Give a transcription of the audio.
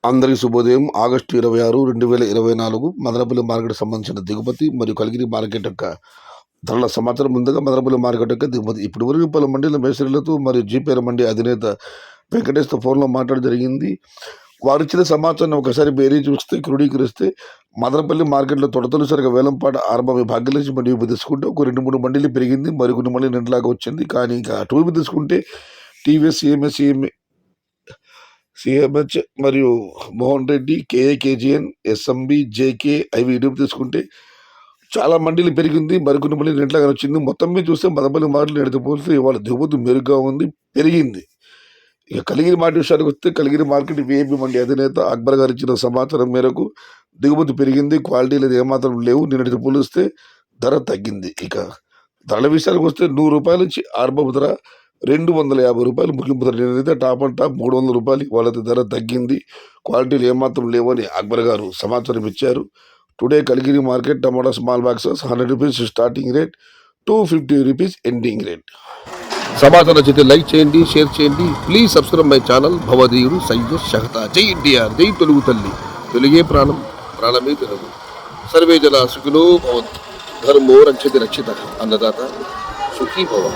అందరికీ శుభోదయం. August 26, 2024 Madanapalle market సంబంధించిన దిగుమతి మరియు కలిగిరి మార్కెట్ యొక్క ధరల సమాచారం. ముందుగా మదనపల్లి మార్కెట్ యొక్క దిగుమతి. ఇప్పుడు వరకు పలు మండీల మేసరీలతో మరియు జీపీఆర్ మండీ అధినేత వెంకటేష్తో ఫోన్లో మాట్లాడడం జరిగింది. వారిచ్చిన సమాచారాన్ని ఒకసారి బేరీ చూస్తే క్రోడీకరిస్తే మదనపల్లి మార్కెట్లో తొలిసారిగా వేలంపాట ఆరంభమై భాగ్యలక్ష్మి మండీ తీసుకుంటే ఒక 2-3 మండీలు పెరిగింది, మరికొన్ని మండీలు నిండులాగా వచ్చింది. కానీ ఇంకా అటువైపు తీసుకుంటే టీవీఎస్, సిఎంహెచ్ మరియు మోహన్ రెడ్డి, కేఏకేజీఎన్, ఎస్ఎంబి, జేకే అవి ఇటువైపు తీసుకుంటే చాలా మండీలు పెరిగింది, మరికొన్ని మండీలు నిండులాగా వచ్చింది. మొత్తం మీద చూస్తే మదనపల్లి మార్కెట్ ఎడితే పోలిస్తే ఇవాళ దిగుమతి మెరుగ్గా ఉంది, పెరిగింది. ఇక కలిగిరి మార్కెట్ విషయానికి వస్తే కలిగిరి మార్కెట్ విఐపి మండీ అధినేత అక్బర్ గారు ఇచ్చిన సమాచారం మేరకు దిగుమతి పెరిగింది, క్వాలిటీలు ఏమాత్రం లేవు, నిన్నటితో పోలిస్తే ధర తగ్గింది. ఇక ధరల విషయానికి వస్తే ₹100 నుంచి ఆరంభపు ధర ₹250 ముగింపు ధర. నేనైతే టాప్ అండ్ టాప్ ₹300. వాళ్ళైతే ధర తగ్గింది, క్వాలిటీలు ఏమాత్రం లేవని అక్బర్ గారు సమాచారం ఇచ్చారు. Today Kaligiri market tomato small boxes ₹100 starting rate, ₹250 ending rate. సమాచారం నచ్చితే లైక్ చేయండి, షేర్ చేయండి. Please subscribe my channel. భవదీయుడు సయ్యద్ షహతా. జై ఎన్టీఆర్, జై తెలుగు తల్లి. తెలుగే ప్రాణం, ప్రాణమే తెలుగు. సర్వే జన సుఖినో భవంతు. ధర్మో రక్షతి రక్షిత. అన్నదాత సుఖీ భవ.